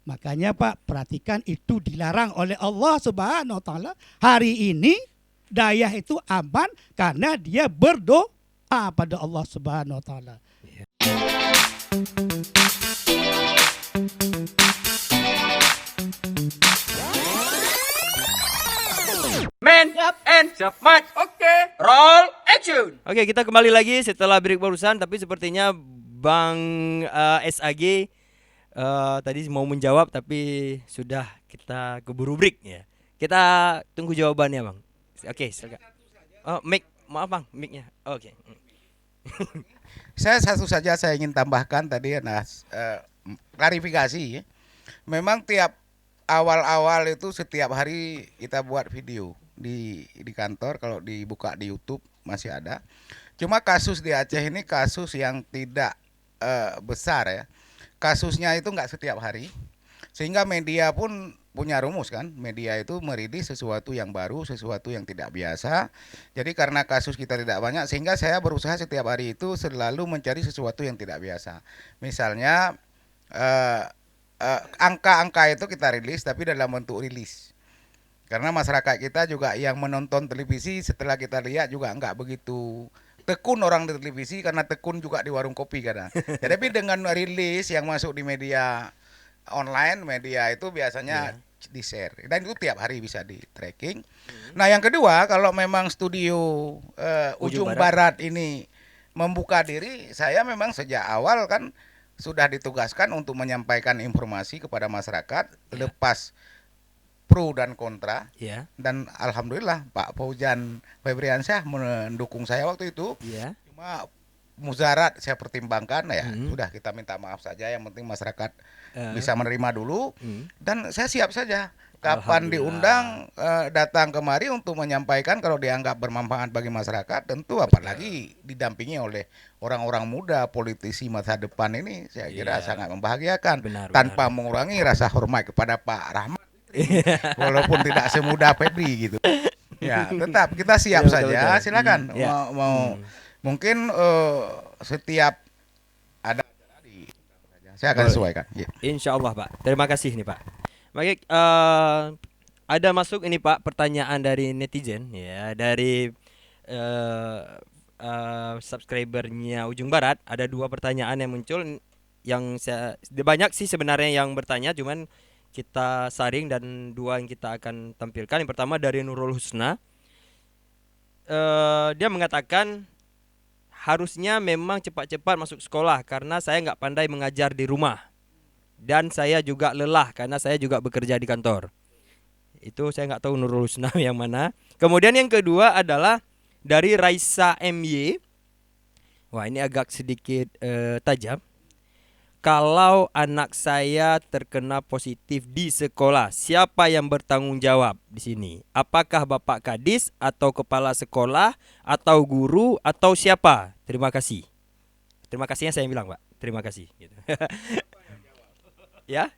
Makanya Pak, perhatikan itu dilarang oleh Allah Subhanahu wa taala. Hari ini dayah itu aman karena dia berdoa pada Allah Subhanahu wa taala. Man and Match. Oke. Roll action. Oke, kita kembali lagi setelah break barusan, tapi sepertinya Bang SAG tadi mau menjawab tapi sudah kita keburu break ya. Kita tunggu jawabannya, Bang. Oke, silakan. Oh, mic, maaf Bang, mic-nya. Oke. Saya satu saja saya ingin tambahkan tadi klarifikasi. Memang tiap awal-awal itu setiap hari kita buat video di kantor, kalau dibuka di YouTube masih ada. Cuma kasus di Aceh ini kasus yang tidak besar ya. Kasusnya itu nggak setiap hari, sehingga media pun punya rumus kan. Media itu merilis sesuatu yang baru, sesuatu yang tidak biasa. Jadi karena kasus kita tidak banyak, sehingga saya berusaha setiap hari itu selalu mencari sesuatu yang tidak biasa. Misalnya angka-angka itu kita rilis tapi dalam bentuk rilis. Karena masyarakat kita juga yang menonton televisi setelah kita lihat juga enggak begitu tekun orang di televisi, karena tekun juga di warung kopi kadang. Tapi dengan rilis yang masuk di media online, media itu biasanya di-share. Dan itu tiap hari bisa di-tracking. Nah yang kedua, kalau memang studio Ujung Barat ini membuka diri, saya memang sejak awal kan sudah ditugaskan untuk menyampaikan informasi kepada masyarakat, lepas pro dan kontra. Dan alhamdulillah Pak Faujan Febriansyah mendukung saya waktu itu. Cuma muzarat saya pertimbangkan ya, sudah kita minta maaf saja, yang penting masyarakat bisa menerima dulu. Dan saya siap saja kapan diundang datang kemari untuk menyampaikan kalau dianggap bermanfaat bagi masyarakat. Tentu apalagi didampingi oleh orang-orang muda, politisi masa depan ini, saya kira sangat membahagiakan. Tanpa mengurangi rasa hormat kepada Pak Rahmat, walaupun tidak semudah Febri gitu. Ya, tetap kita siap saja. Silakan mau mungkin setiap ada saya akan sesuaikan. Insya Allah Pak. Terima kasih nih Pak. Baik, ada masuk ini Pak pertanyaan dari netizen ya, dari subscribernya Ujung Barat. Ada 2 pertanyaan yang muncul, yang banyak sih sebenarnya yang bertanya, cuman kita saring dan 2 yang kita akan tampilkan. Yang pertama dari Nurul Husna. Dia mengatakan harusnya memang cepat-cepat masuk sekolah karena saya nggak pandai mengajar di rumah. Dan saya juga lelah karena saya juga bekerja di kantor. Itu saya nggak tahu Nurul Husna yang mana. Kemudian yang kedua adalah dari Raisa MY. Wah, ini agak sedikit tajam. Kalau anak saya terkena positif di sekolah, siapa yang bertanggung jawab di sini? Apakah Bapak Kadis atau kepala sekolah atau guru atau siapa? Terima kasih. Terima kasihnya saya bilang, Pak. Terima kasih. Gitu. Ya.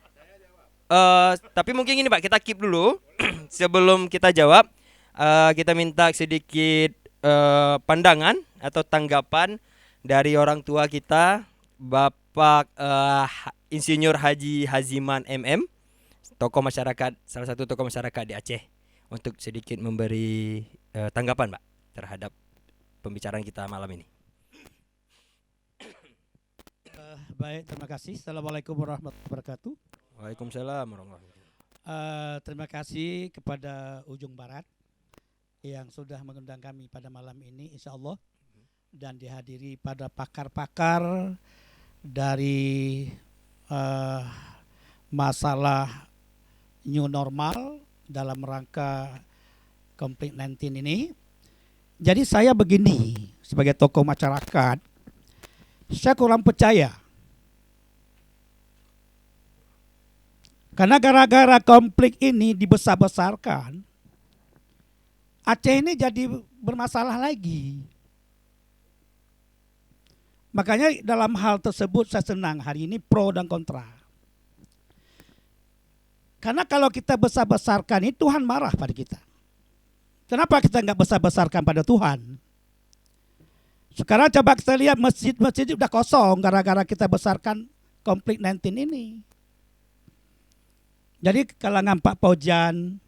Tapi mungkin ini Pak, kita keep dulu sebelum kita jawab. Kita minta sedikit pandangan atau tanggapan dari orang tua kita, Bapak Insinyur Haji Haziman MM, tokoh masyarakat, salah satu tokoh masyarakat di Aceh, untuk sedikit memberi tanggapan Pak terhadap pembicaraan kita malam ini. Baik, terima kasih. Assalamualaikum warahmatullahi wabarakatuh. Waalaikumsalam warahmatullahi wabarakatuh. Terima kasih kepada Ujung Barat yang sudah mengundang kami pada malam ini, insya Allah, dan dihadiri pada pakar-pakar dari masalah new normal dalam rangka COVID-19 ini. Jadi saya begini, sebagai tokoh masyarakat, saya kurang percaya. Karena gara-gara konflik ini dibesar-besarkan, Aceh ini jadi bermasalah lagi. Makanya dalam hal tersebut saya senang hari ini pro dan kontra. Karena kalau kita besar-besarkan ini, Tuhan marah pada kita. Kenapa kita nggak besar-besarkan pada Tuhan? Sekarang coba kita lihat masjid-masjid udah kosong gara-gara kita besarkan konflik 19 ini. Jadi kalangan Pak Pojan,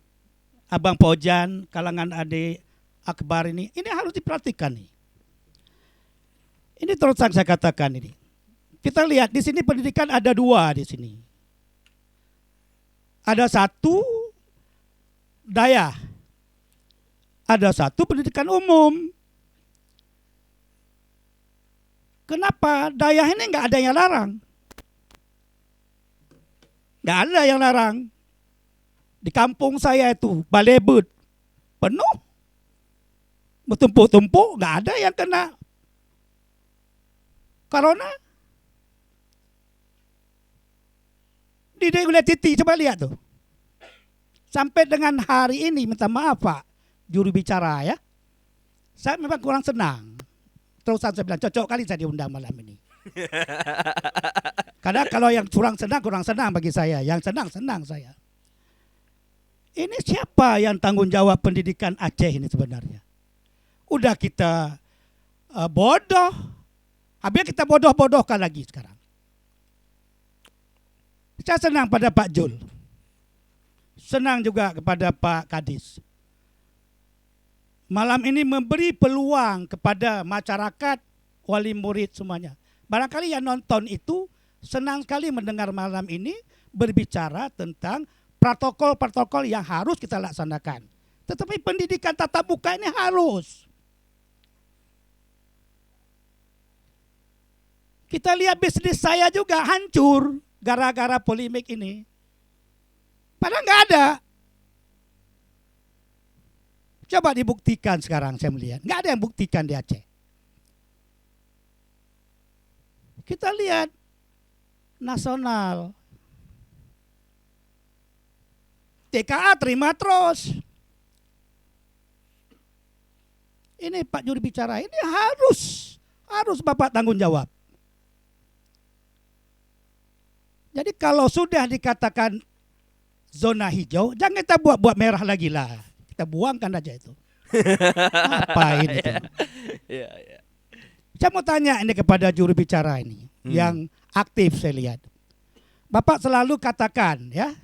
Abang Pojan, kalangan adik Akbar ini harus diperhatikan nih. Ini terus saya katakan ini. Kita lihat di sini pendidikan ada dua di sini. Ada satu daya, ada satu pendidikan umum. Kenapa daya ini nggak ada yang larang? Nggak ada yang larang. Di kampung saya itu Balebut penuh, bertumpuk-tumpuk, nggak ada yang kena corona. Di Daerah Titi coba lihat tuh. Sampai dengan hari ini, minta maaf Pak juru bicara ya, saya memang kurang senang. Terus saya bilang cocok kali saya diundang malam ini. Karena kalau yang kurang senang bagi saya. Yang senang saya. Ini siapa yang tanggung jawab pendidikan Aceh ini sebenarnya? Udah kita bodoh. Habis kita bodoh-bodohkan lagi sekarang. Saya senang pada Pak Jul. Senang juga kepada Pak Kadis. Malam ini memberi peluang kepada masyarakat, wali murid semuanya. Barangkali yang nonton itu senang sekali mendengar malam ini berbicara tentang protokol-protokol yang harus kita laksanakan. Tetapi pendidikan tatap muka ini harus. Kita lihat bisnis saya juga hancur gara-gara polemik ini. Padahal nggak ada. Coba dibuktikan sekarang saya melihat. Nggak ada yang buktikan di Aceh. Kita lihat nasional. TKA terima terus. Ini Pak juru bicara, ini harus Bapak tanggung jawab. Jadi kalau sudah dikatakan zona hijau, jangan kita buat merah lagi lah. Kita buangkan aja itu. Ngapain itu? Saya mau tanya ini kepada juru bicara ini yang aktif saya lihat. Bapak selalu katakan ya,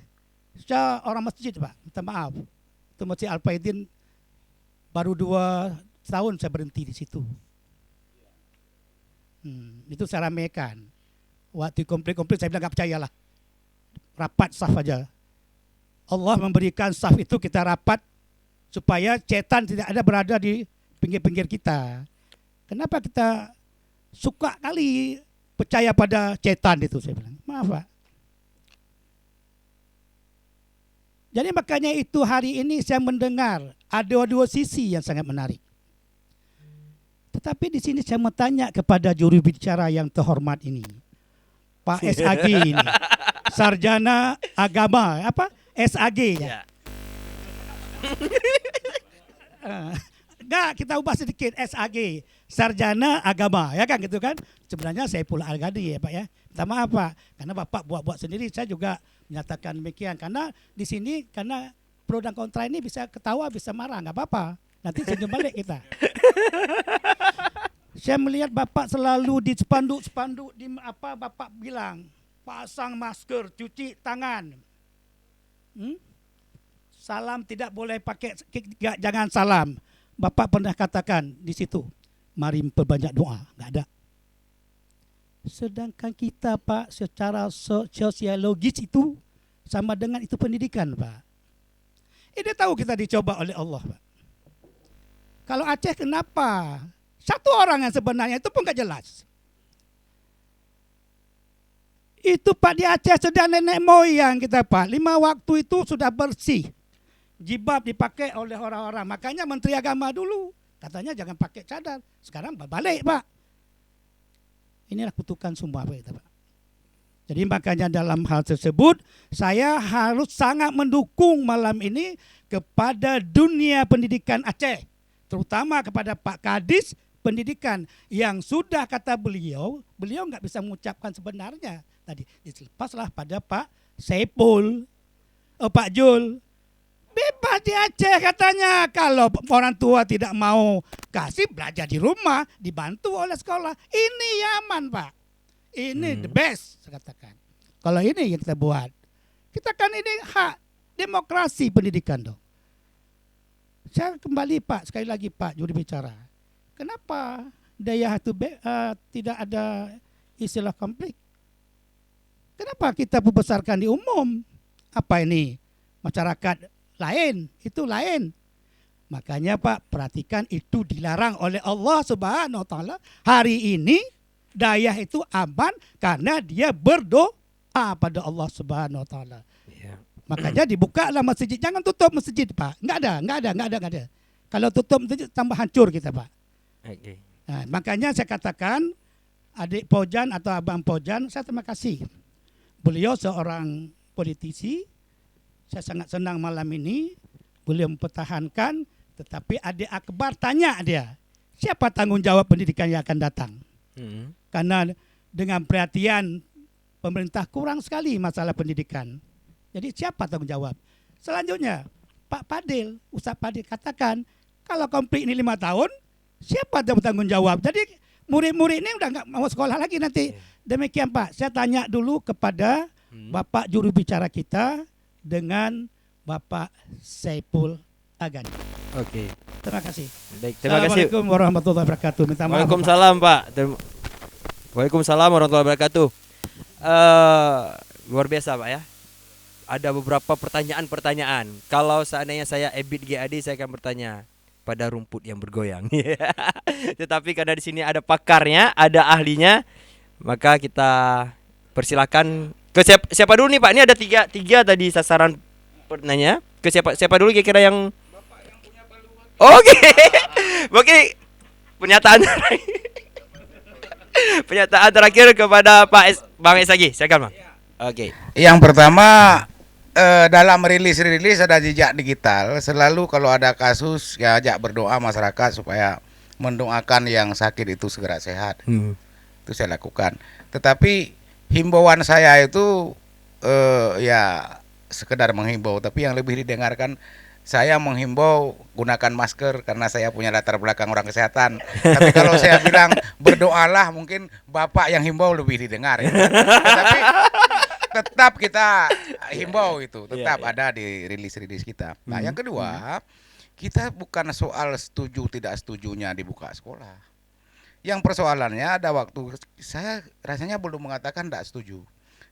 saya orang masjid Pak, minta maaf. Itu Masjid Al-Faidin baru 2 tahun saya berhenti di situ. Itu saya ramekan. Waktu komplit saya bilang gak percayalah. Rapat saf aja. Allah memberikan saf itu kita rapat supaya setan tidak ada berada di pinggir-pinggir kita. Kenapa kita suka kali percaya pada setan itu, saya bilang. Maaf Pak. Jadi makanya itu hari ini saya mendengar ada dua sisi yang sangat menarik. Tetapi di sini saya mau tanya kepada juru bicara yang terhormat ini. Pak SAG ini. Sarjana Agama, apa? SAG ya. Enggak, kita ubah sedikit SAG, Sarjana Agama, ya kan gitu kan? Sebenarnya saya pula Al-Ghadi ya Pak ya. Minta maaf Pak, karena Bapak buat sendiri, saya juga menyatakan demikian. Karena di sini, karena pro dan kontra ini bisa ketawa, bisa marah, nggak apa-apa. Nanti senyum balik kita. Saya melihat Bapak selalu di spanduk-spanduk di apa Bapak bilang, pasang masker, cuci tangan. Salam tidak boleh pakai, jangan salam. Bapak pernah katakan di situ, mari perbanyak doa, nggak ada. Sedangkan kita Pak secara sosiologis itu sama dengan itu pendidikan Pak. Ini tahu kita dicoba oleh Allah Pak. Kalau Aceh kenapa? Satu orang yang sebenarnya itu pun nggak jelas. Itu Pak di Aceh sudah nenek moyang kita Pak. 5 waktu itu sudah bersih. Jilbab dipakai oleh orang-orang. Makanya Menteri Agama dulu katanya jangan pakai cadar. Sekarang balik Pak. Inilah kutukan semua Pak kita Pak. Jadi makanya dalam hal tersebut saya harus sangat mendukung malam ini kepada dunia pendidikan Aceh. Terutama kepada Pak Kadis pendidikan yang sudah kata beliau nggak bisa mengucapkan sebenarnya. Tadi dilepaslah pada Pak Saipul, Pak Jul. Bebas di Aceh katanya. Kalau orang tua tidak mau kasih, belajar di rumah, dibantu oleh sekolah. Ini aman Pak. Ini the best saya katakan. Kalau ini yang kita buat. Kita kan ini hak demokrasi pendidikan dong. Saya kembali Pak, sekali lagi Pak juru bicara. Kenapa daya itu tidak ada istilah konflik? Kenapa kita membesarkan di umum? Apa ini? Masyarakat lain, itu lain. Makanya Pak, perhatikan itu dilarang oleh Allah Subhanahu wa taala. Hari ini daya itu aman karena dia berdoa pada Allah Subhanahu wa taala. Ya. Makanya dibukalah masjid. Jangan tutup masjid, Pak. Enggak ada. Kalau tutup masjid tambah hancur kita, Pak. Oke. Nah, makanya saya katakan adik Pojan atau abang Pojan, saya terima kasih. Beliau seorang politisi. Saya sangat senang malam ini beliau mempertahankan, tetapi adik akbar tanya dia, siapa tanggung jawab pendidikan yang akan datang? Karena dengan perhatian pemerintah kurang sekali masalah pendidikan. Jadi siapa tanggung jawab? Selanjutnya, Pak Fadil, Ustaz Fadil katakan, kalau konflik ini 5 tahun, siapa yang bertanggung jawab? Jadi murid-murid ini udah nggak mau sekolah lagi nanti. Demikian Pak, saya tanya dulu kepada Bapak juru bicara kita dengan Bapak Saiful Agani. Oke. Terima kasih. Baik, terima kasih. Assalamualaikum warahmatullahi wabarakatuh. Minta maaf, Waalaikumsalam Pak. Waalaikumsalam warahmatullahi wabarakatuh. Luar biasa Pak ya. Ada beberapa pertanyaan-pertanyaan. Kalau seandainya saya Ebit GAD, saya akan bertanya pada rumput yang bergoyang. Tetapi karena di sini ada pakarnya, ada ahlinya, maka kita persilakan ke siapa dulu nih Pak? Ini ada tiga tadi sasaran pertanyaan. Ke siapa dulu kira-kira yang Oke. Oke. Pernyataan terakhir kepada Bang Esagi. Silakan Bang. Oke. Yang pertama, dalam rilis ada jejak digital. Selalu kalau ada kasus ya ajak berdoa masyarakat supaya mendoakan yang sakit itu segera sehat. Itu saya lakukan. Tetapi himbauan saya itu ya sekedar menghimbau, tapi yang lebih didengarkan, saya menghimbau gunakan masker karena saya punya latar belakang orang kesehatan. Tapi kalau saya bilang berdoalah, mungkin Bapak yang himbau lebih didengar ya. Tapi tetap kita himbau itu, tetap ada di rilis-rilis kita. Nah, yang kedua, kita bukan soal setuju tidak setujunya dibuka sekolah. Yang persoalannya ada waktu saya rasanya belum mengatakan tidak setuju.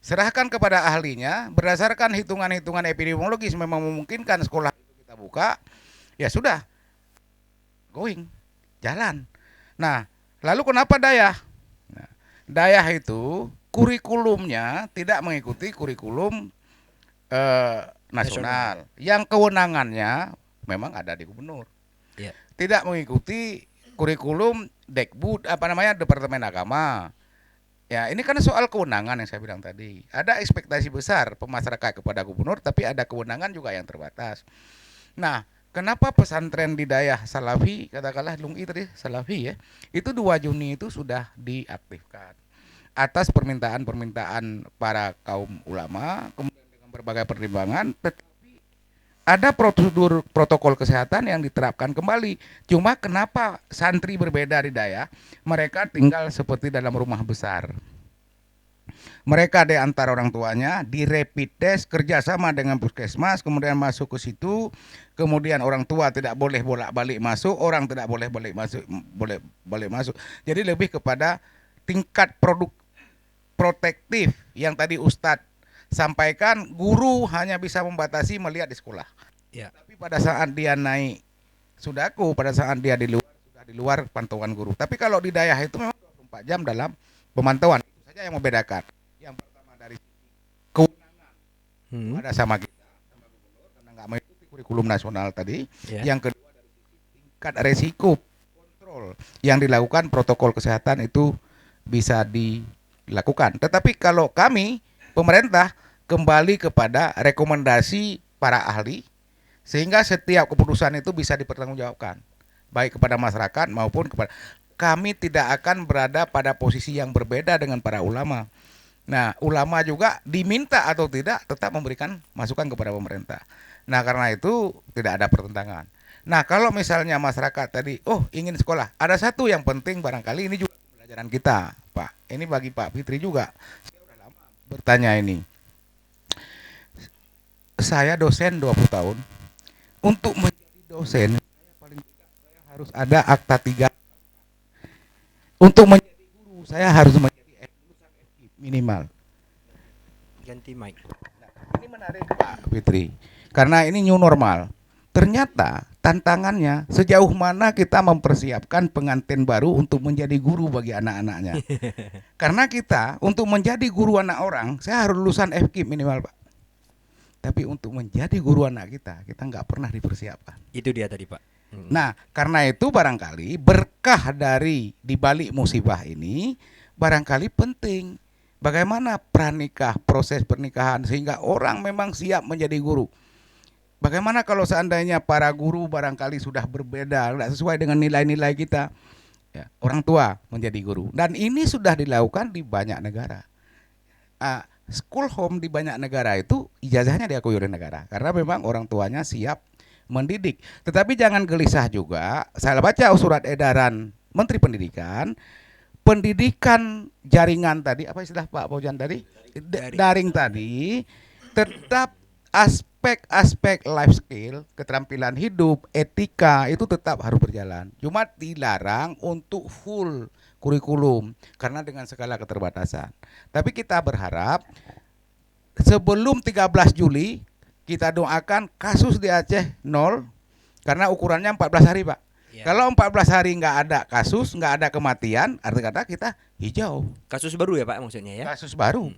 Serahkan kepada ahlinya, berdasarkan hitungan-hitungan epidemiologis memang memungkinkan sekolah itu kita buka, ya sudah, going, jalan. Nah, lalu kenapa Dayah? Nah, Dayah itu kurikulumnya tidak mengikuti kurikulum nasional, yang kewenangannya memang ada di gubernur. Yeah. Tidak mengikuti kurikulum Dekbud, Departemen Agama. Ya, ini kan soal kewenangan yang saya bilang tadi. Ada ekspektasi besar pemasyarakat kepada gubernur, tapi ada kewenangan juga yang terbatas. Nah, kenapa pesantren di Dayah Salafi, katakanlah Lungi tadi Salafi ya, itu 2 Juni itu sudah diaktifkan atas permintaan para kaum ulama, kemudian dengan berbagai pertimbangan, tetapi ada prosedur protokol kesehatan yang diterapkan kembali. Cuma kenapa santri berbeda di Dayah? Mereka tinggal seperti dalam rumah besar. Mereka di antara orang tuanya di rapid test kerjasama dengan puskesmas, kemudian masuk ke situ, kemudian orang tua tidak boleh bolak-balik masuk, orang tidak boleh balik masuk. Jadi lebih kepada tingkat protektif yang tadi Ustadz sampaikan, guru hanya bisa membatasi melihat di sekolah. Ya. Tapi pada saat dia naik sudaku, pada saat dia di luar, sudah di luar pantauan guru. Tapi kalau di Dayah itu memang 24 jam dalam pemantauan. Itu saja yang membedakan. Yang pertama dari kewenangan ada sama kita, sama gubernur, karena nggak mengikuti kurikulum nasional tadi. Ya. Yang kedua dari sisi tingkat resiko kontrol yang dilakukan protokol kesehatan itu bisa dilakukan. Tetapi kalau kami pemerintah kembali kepada rekomendasi para ahli, sehingga setiap keputusan itu bisa dipertanggungjawabkan, baik kepada masyarakat maupun kepada kami. Tidak akan berada pada posisi yang berbeda dengan para ulama. Nah, ulama juga diminta atau tidak tetap memberikan masukan kepada pemerintah. Nah, karena itu tidak ada pertentangan. Nah, kalau misalnya masyarakat tadi, ingin sekolah, ada satu yang penting barangkali ini juga pelajaran kita, Pak. Ini bagi Pak Fitri juga. Saya sudah lama bertanya ini. saya dosen 20 tahun. Untuk menjadi dosen, saya paling tidak saya harus ada akta 3. Untuk menjadi guru, saya harus menjadi lulusan FKIP minimal. Ganti mic. Ini menarik Pak Fitri, karena ini new normal. Ternyata tantangannya sejauh mana kita mempersiapkan pengantin baru untuk menjadi guru bagi anak-anaknya. Karena kita untuk menjadi guru anak orang, saya harus lulusan FKIP minimal Pak. Tapi untuk menjadi guru anak kita nggak pernah dipersiapkan. Itu dia tadi Pak. Nah, karena itu barangkali berkah dari dibalik musibah ini barangkali penting. Bagaimana pranikah, proses pernikahan sehingga orang memang siap menjadi guru. Bagaimana kalau seandainya para guru barangkali sudah berbeda, tidak sesuai dengan nilai-nilai kita, ya, orang tua menjadi guru. Dan ini sudah dilakukan di banyak negara. School home di banyak negara itu ijazahnya diakui oleh negara karena memang orang tuanya siap mendidik. Tetapi jangan gelisah juga. Saya baca surat edaran Menteri Pendidikan, pendidikan jaringan tadi, apa istilah Pak Bojan tadi? Daring tadi, tetap aspek-aspek life skill, keterampilan hidup, etika itu tetap harus berjalan. Cuma dilarang untuk full kurikulum karena dengan segala keterbatasan. Tapi kita berharap sebelum 13 Juli kita doakan kasus di Aceh 0 karena ukurannya 14 hari Pak. Ya. Kalau 14 hari nggak ada kasus, nggak ada kematian, arti kata kita hijau. Kasus baru ya Pak maksudnya ya? Kasus baru.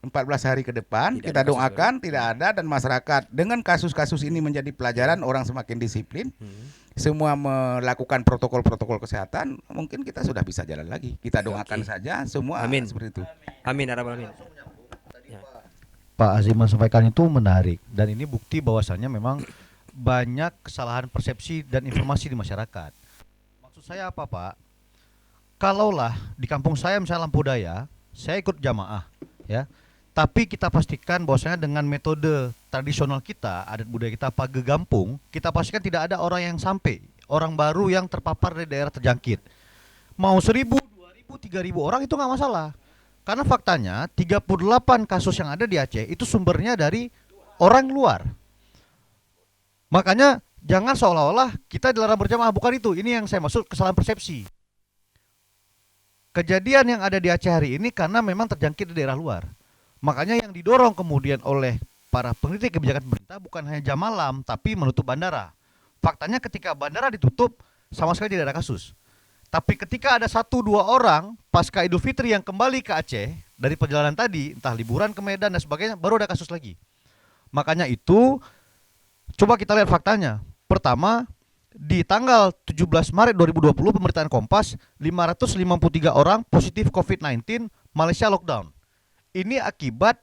14 hari ke depan tidak kita doakan tidak ada, dan masyarakat dengan kasus-kasus ini menjadi pelajaran, orang semakin disiplin. Semua melakukan protokol-protokol kesehatan, mungkin kita sudah bisa jalan lagi. Kita doakan saja semua. Amin. Seperti itu. Amin ya rabbal alamin. Pak Azim menyampaikan itu menarik dan ini bukti bahwasannya memang banyak kesalahan persepsi dan informasi di masyarakat. Maksud saya apa Pak? Kalaulah di kampung saya misalnya Lampu Daya, saya ikut jamaah ya. Tapi kita pastikan bahwasanya dengan metode tradisional kita, adat budaya kita page gampung, kita pastikan tidak ada orang yang sampai, orang baru yang terpapar dari daerah terjangkit. Mau 1.000, 2.000, 3.000 orang itu nggak masalah. Karena faktanya 38 kasus yang ada di Aceh itu sumbernya dari orang luar. Makanya jangan seolah-olah kita dilarang berjamaah, bukan itu. Ini yang saya maksud kesalahan persepsi. Kejadian yang ada di Aceh hari ini karena memang terjangkit di daerah luar. Makanya yang didorong kemudian oleh para peneliti kebijakan pemerintah bukan hanya jam malam, tapi menutup bandara. Faktanya ketika bandara ditutup, sama sekali tidak ada kasus. Tapi ketika ada 1-2 orang pasca Idul Fitri yang kembali ke Aceh dari perjalanan tadi, entah liburan ke Medan dan sebagainya, baru ada kasus lagi. Makanya itu, coba kita lihat faktanya. Pertama, di tanggal 17 Maret 2020 pemberitaan Kompas, 553 orang positif COVID-19, Malaysia lockdown. Ini akibat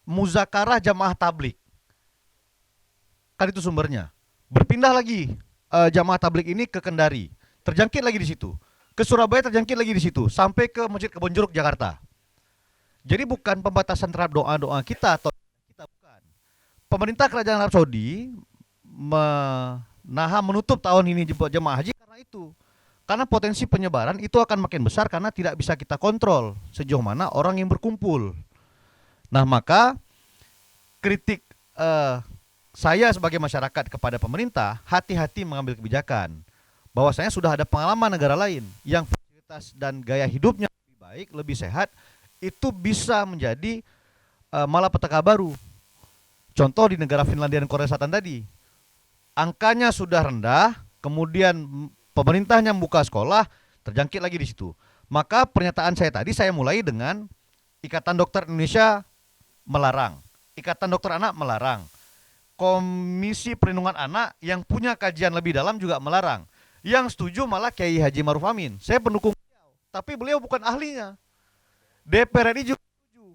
muzakarah jamaah tablik. Kan itu sumbernya. Berpindah lagi jamaah tablik ini ke Kendari. Terjangkit lagi di situ. Ke Surabaya terjangkit lagi di situ. Sampai ke Masjid Kebonjeruk Jakarta. Jadi bukan pembatasan terhadap doa-doa kita atau kita bukan. Pemerintah Kerajaan Arab Saudi menutup tahun ini jemaah haji karena itu. Karena potensi penyebaran itu akan makin besar karena tidak bisa kita kontrol sejauh mana orang yang berkumpul. Nah maka kritik saya sebagai masyarakat kepada pemerintah, hati-hati mengambil kebijakan. Bahwasanya sudah ada pengalaman negara lain yang fasilitas dan gaya hidupnya lebih baik, lebih sehat, itu bisa menjadi malapetaka baru. Contoh di negara Finlandia dan Korea Selatan tadi, angkanya sudah rendah, kemudian pemerintahnya membuka sekolah, terjangkit lagi di situ. Maka pernyataan saya tadi saya mulai dengan Ikatan Dokter Indonesia melarang, Ikatan Dokter Anak melarang, Komisi Perlindungan Anak yang punya kajian lebih dalam juga melarang. Yang setuju malah Kiai Haji Maruf Amin. Saya pendukung beliau, tapi beliau bukan ahlinya. DPR RI juga setuju,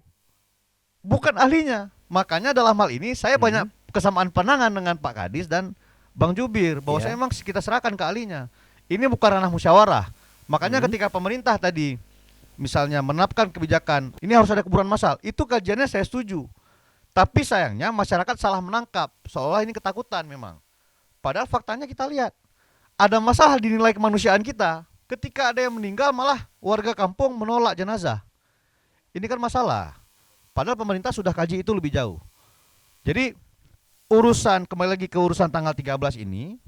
bukan ahlinya. Makanya dalam hal ini saya banyak kesamaan pandangan dengan Pak Kadis dan Bang Jubir, bahwa saya memang kita serahkan ke ahlinya. Ini bukan ranah musyawarah. Makanya ketika pemerintah tadi misalnya menetapkan kebijakan, ini harus ada kuburan massal, itu kajiannya saya setuju. Tapi sayangnya masyarakat salah menangkap, seolah ini ketakutan memang. Padahal faktanya kita lihat, ada masalah di nilai kemanusiaan kita. Ketika ada yang meninggal malah warga kampung menolak jenazah. Ini kan masalah. Padahal pemerintah sudah kaji itu lebih jauh. Jadi kembali lagi ke urusan tanggal 13 ini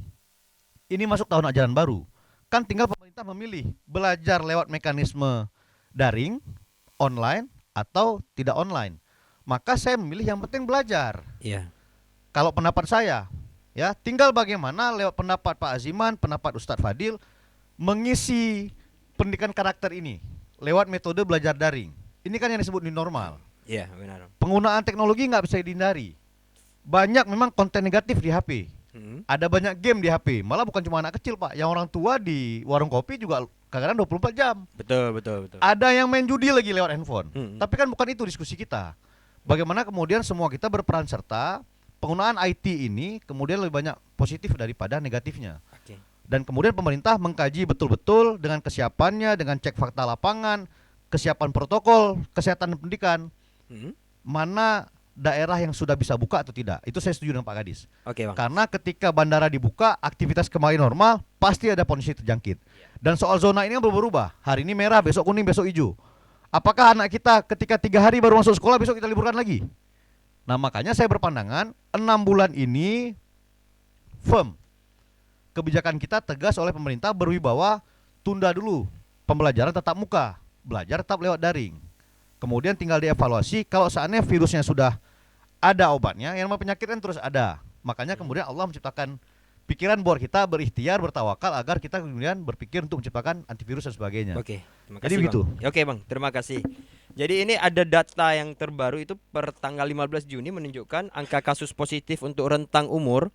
masuk tahun ajaran baru. Kan tinggal pemerintah memilih belajar lewat mekanisme daring, online, atau tidak online. Maka saya memilih yang penting belajar. Iya. Kalau pendapat saya, ya tinggal bagaimana lewat pendapat Pak Aziman, pendapat Ustadz Fadil mengisi pendidikan karakter ini lewat metode belajar daring. Ini kan yang disebut new normal. Iya, benar. Penggunaan teknologi nggak bisa dihindari. Banyak memang konten negatif di HP. Ada banyak game di HP. Malah bukan cuma anak kecil, Pak. Yang orang tua di warung kopi juga kadang-kadang 24 jam. Betul. Ada yang main judi lagi lewat handphone. Tapi kan bukan itu diskusi kita. Bagaimana kemudian semua kita berperan serta penggunaan IT ini kemudian lebih banyak positif daripada negatifnya. Oke. Dan kemudian pemerintah mengkaji betul-betul dengan kesiapannya, dengan cek fakta lapangan, kesiapan protokol, kesehatan dan pendidikan, mana daerah yang sudah bisa buka atau tidak. Itu saya setuju dengan Pak Kadis. Oke, Bang. Karena ketika bandara dibuka, aktivitas kembali normal, pasti ada potensi terjangkit. Dan soal zona ini kan berubah. Hari ini merah, besok kuning, besok hijau. Apakah anak kita ketika 3 hari baru masuk sekolah, besok kita liburkan lagi? Nah, makanya saya berpandangan 6 bulan ini firm. Kebijakan kita tegas oleh pemerintah berwibawa, tunda dulu pembelajaran tatap muka, belajar tetap lewat daring. Kemudian tinggal dievaluasi, kalau seandainya virusnya sudah ada obatnya, yang namanya penyakit kan terus ada. Makanya kemudian Allah menciptakan pikiran buat kita berikhtiar, bertawakal agar kita kemudian berpikir untuk menciptakan antivirus dan sebagainya. Oke, terima kasih. Jadi begitu. Bang. Oke, Bang, terima kasih. Jadi ini ada data yang terbaru itu per tanggal 15 Juni menunjukkan angka kasus positif untuk rentang umur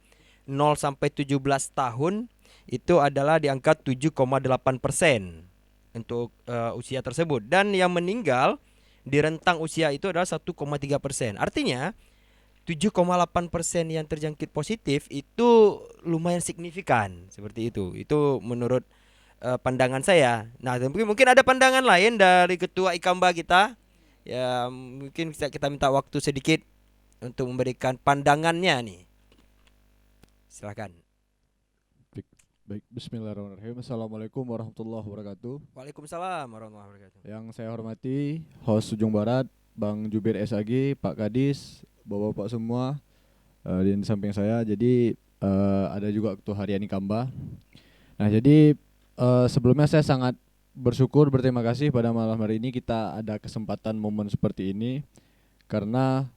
0 sampai 17 tahun itu adalah di angka 7,8% untuk usia tersebut, dan yang meninggal di rentang usia itu adalah 1,3%. Artinya 7,8% yang terjangkit positif itu lumayan signifikan seperti itu. Itu menurut pandangan saya. Nah, mungkin ada pandangan lain dari Ketua Ikamba kita. Ya, mungkin kita minta waktu sedikit untuk memberikan pandangannya nih. Silakan. Baik, bismillahirrahmanirrahim. Assalamualaikum warahmatullahi wabarakatuh. Waalaikumsalam warahmatullahi wabarakatuh. Yang saya hormati host Ujung Barat, Bang Jubir SAG, Pak Kadis, Bapak-bapak semua di samping saya. Jadi ada juga Ketua Harian Ikamba. Nah, jadi sebelumnya saya sangat bersyukur, berterima kasih pada malam hari ini kita ada kesempatan momen seperti ini, karena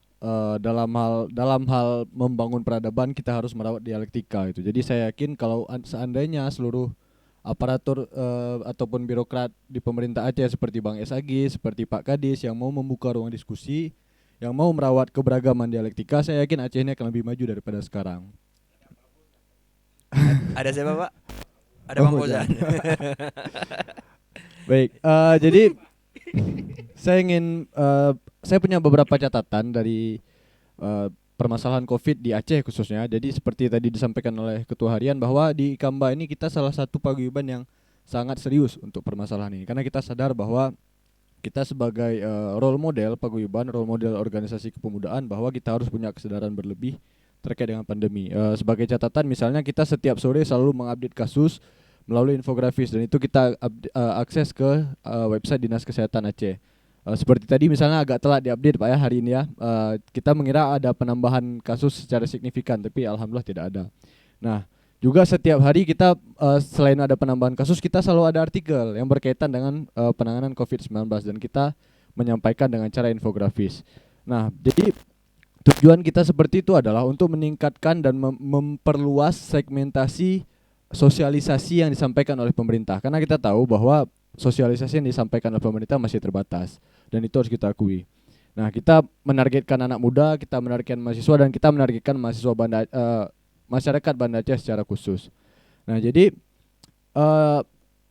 dalam hal membangun peradaban kita harus merawat dialektika itu. Jadi saya yakin kalau seandainya seluruh aparatur ataupun birokrat di pemerintah Aceh seperti Bang SAG, seperti Pak Kadis yang mau membuka ruang diskusi, yang mau merawat keberagaman dialektika, saya yakin Aceh ini akan lebih maju daripada sekarang. Ada siapa, Pak? Ada Bang Fauzan. Baik, jadi saya punya beberapa catatan dari permasalahan COVID di Aceh khususnya. Jadi seperti tadi disampaikan oleh Ketua Harian bahwa di Ikamba ini kita salah satu paguyuban yang sangat serius untuk permasalahan ini, karena kita sadar bahwa kita sebagai role model paguyuban, role model organisasi kepemudaan, bahwa kita harus punya kesadaran berlebih terkait dengan pandemi. Sebagai catatan misalnya kita setiap sore selalu mengupdate kasus melalui infografis, dan itu kita akses ke website Dinas Kesehatan Aceh. Seperti tadi misalnya agak telat diupdate Pak ya hari ini ya. Kita mengira ada penambahan kasus secara signifikan, tapi alhamdulillah tidak ada. Nah, juga setiap hari kita selain ada penambahan kasus, kita selalu ada artikel yang berkaitan dengan penanganan COVID-19, dan kita menyampaikan dengan cara infografis. Nah, jadi tujuan kita seperti itu adalah untuk meningkatkan dan memperluas segmentasi sosialisasi yang disampaikan oleh pemerintah, karena kita tahu bahwa sosialisasi yang disampaikan oleh pemerintah masih terbatas, dan itu harus kita akui. Nah, kita menargetkan anak muda, kita menargetkan mahasiswa, dan kita menargetkan mahasiswa masyarakat Banda Aceh secara khusus. Nah, jadi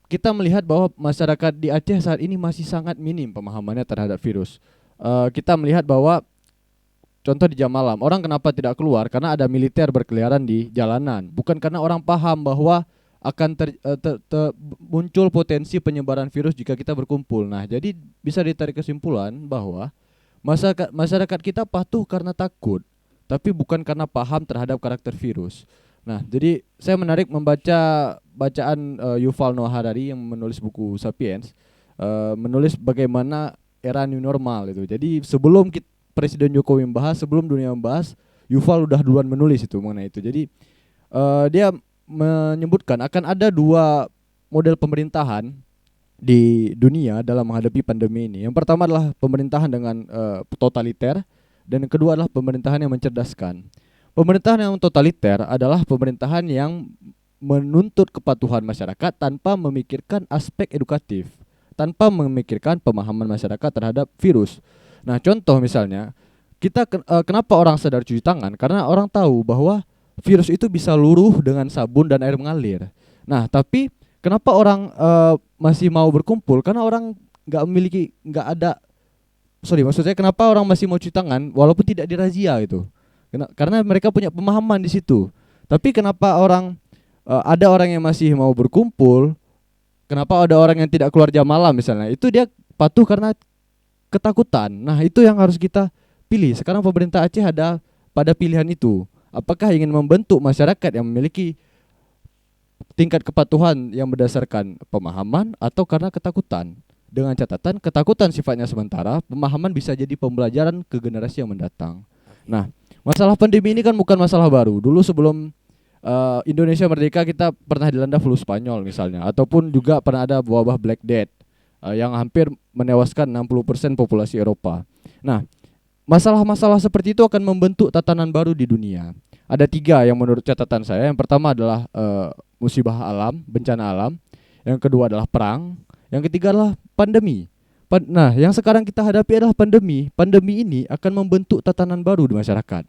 kita melihat bahwa masyarakat di Aceh saat ini masih sangat minim pemahamannya terhadap virus. Kita melihat bahwa contoh di jam malam, orang kenapa tidak keluar? Karena ada militer berkeliaran di jalanan. Bukan karena orang paham bahwa akan muncul potensi penyebaran virus jika kita berkumpul. Nah, jadi bisa ditarik kesimpulan bahwa masyarakat kita patuh karena takut, tapi bukan karena paham terhadap karakter virus. Nah, jadi saya menarik membaca bacaan Yuval Noah Harari yang menulis buku Sapiens, menulis bagaimana era new normal itu. Jadi sebelum Presiden Jokowi membahas, sebelum dunia membahas, Yuval udah duluan menulis itu mengenai itu. Jadi dia menyebutkan akan ada dua model pemerintahan di dunia dalam menghadapi pandemi ini. Yang pertama adalah pemerintahan dengan totaliter, dan yang kedua adalah pemerintahan yang mencerdaskan. Pemerintahan yang totaliter adalah pemerintahan yang menuntut kepatuhan masyarakat tanpa memikirkan aspek edukatif, tanpa memikirkan pemahaman masyarakat terhadap virus. Nah, contoh misalnya, kenapa orang sadar cuci tangan? Karena orang tahu bahwa virus itu bisa luruh dengan sabun dan air mengalir. Nah, tapi kenapa orang masih mau berkumpul? Karena orang maksud saya kenapa orang masih mau cuci tangan walaupun tidak dirazia gitu? Karena mereka punya pemahaman di situ. Tapi kenapa ada orang yang masih mau berkumpul? Kenapa ada orang yang tidak keluar jam malam misalnya? Itu dia patuh karena ketakutan. Nah, itu yang harus kita pilih. Sekarang pemerintah Aceh ada pada pilihan itu. Apakah ingin membentuk masyarakat yang memiliki tingkat kepatuhan yang berdasarkan pemahaman atau karena ketakutan? Dengan catatan ketakutan sifatnya sementara, pemahaman bisa jadi pembelajaran ke generasi yang mendatang. Nah, masalah pandemi ini kan bukan masalah baru. Dulu sebelum Indonesia merdeka kita pernah dilanda flu Spanyol misalnya, ataupun juga pernah ada wabah Black Death yang hampir menewaskan 60% populasi Eropa. Nah, masalah-masalah seperti itu akan membentuk tatanan baru di dunia. Ada 3 yang menurut catatan saya. Yang pertama adalah musibah alam, bencana alam. Yang kedua adalah perang. Yang ketiga adalah pandemi. Nah, yang sekarang kita hadapi adalah pandemi. Pandemi ini akan membentuk tatanan baru di masyarakat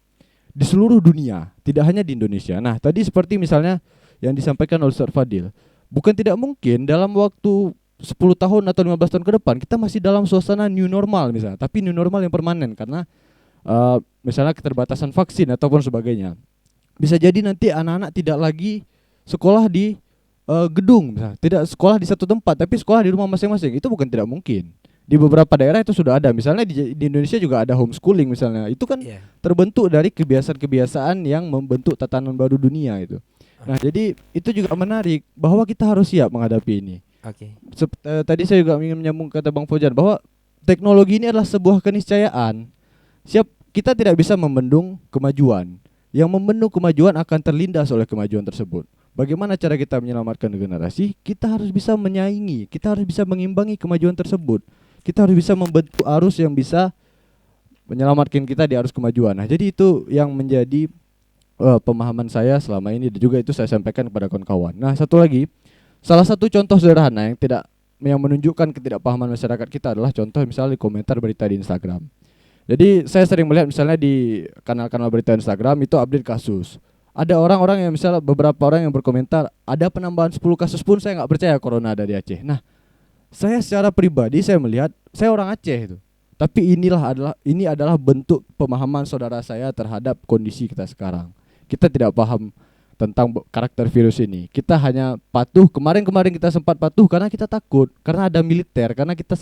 di seluruh dunia, tidak hanya di Indonesia. Nah, tadi seperti misalnya yang disampaikan oleh Ustaz Fadil, bukan tidak mungkin dalam waktu 10 tahun atau 15 tahun ke depan kita masih dalam suasana new normal misalnya, tapi new normal yang permanen karena misalnya keterbatasan vaksin ataupun sebagainya. Bisa jadi nanti anak-anak tidak lagi sekolah di gedung misalnya, tidak sekolah di satu tempat tapi sekolah di rumah masing-masing. Itu bukan tidak mungkin. Di beberapa daerah itu sudah ada. Misalnya di Indonesia juga ada homeschooling misalnya. Itu kan terbentuk dari kebiasaan-kebiasaan yang membentuk tatanan baru dunia itu. Nah, jadi itu juga menarik bahwa kita harus siap menghadapi ini. Oke. Tadi saya juga ingin menyambung kata Bang Fojan bahwa teknologi ini adalah sebuah keniscayaan. Kita tidak bisa membendung kemajuan. Yang membendung kemajuan akan terlindas oleh kemajuan tersebut. Bagaimana cara kita menyelamatkan generasi? Kita harus bisa menyaingi, kita harus bisa mengimbangi kemajuan tersebut. Kita harus bisa membentuk arus yang bisa menyelamatkan kita di arus kemajuan. Nah, jadi itu yang menjadi pemahaman saya selama ini, dan juga itu saya sampaikan kepada kawan-kawan. Nah, satu lagi, salah satu contoh sederhana yang menunjukkan ketidakpahaman masyarakat kita adalah contoh misalnya di komentar berita di Instagram. Jadi saya sering melihat misalnya di kanal-kanal berita Instagram itu update kasus. Ada orang-orang yang misalnya beberapa orang yang berkomentar, ada penambahan 10 kasus pun saya nggak percaya corona ada di Aceh. Nah, saya secara pribadi saya melihat, saya orang Aceh itu. Tapi ini adalah bentuk pemahaman saudara saya terhadap kondisi kita sekarang. Kita tidak paham tentang karakter virus ini. Kita hanya patuh, kemarin kita sempat patuh karena kita takut, karena ada militer, karena kita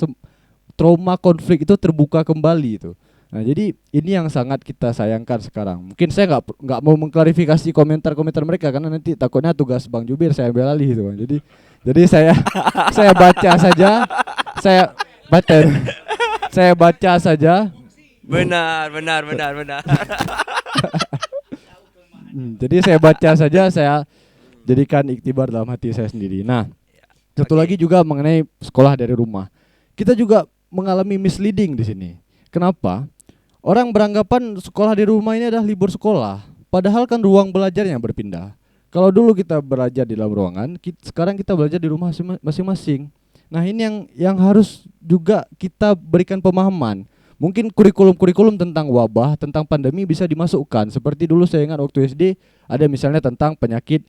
trauma konflik itu terbuka kembali itu. Nah, jadi ini yang sangat kita sayangkan sekarang. Mungkin saya nggak mau mengklarifikasi komentar-komentar mereka karena nanti takutnya tugas Bang Jubir saya ambil alih itu, Bang. Jadi saya baca saja, saya baca saja. Benar. Jadi saya baca saja, saya jadikan iktibar dalam hati saya sendiri. Nah, satu lagi juga mengenai sekolah dari rumah. Kita juga mengalami misleading di sini. Kenapa? Orang beranggapan sekolah di rumah ini adalah libur sekolah. Padahal kan ruang belajarnya berpindah. Kalau dulu kita belajar di dalam ruangan, sekarang kita belajar di rumah masing-masing. Nah, ini yang harus juga kita berikan pemahaman. Mungkin kurikulum tentang wabah, tentang pandemi bisa dimasukkan. Seperti dulu saya ingat waktu SD ada misalnya tentang penyakit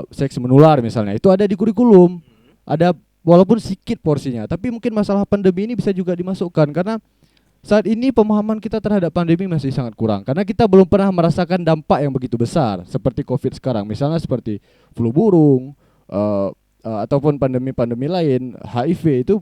seks menular misalnya. Itu ada di kurikulum. Ada walaupun sedikit porsinya, tapi mungkin masalah pandemi ini bisa juga dimasukkan karena saat ini pemahaman kita terhadap pandemi masih sangat kurang karena kita belum pernah merasakan dampak yang begitu besar seperti Covid sekarang. Misalnya seperti flu burung ataupun pandemi-pandemi lain, HIV itu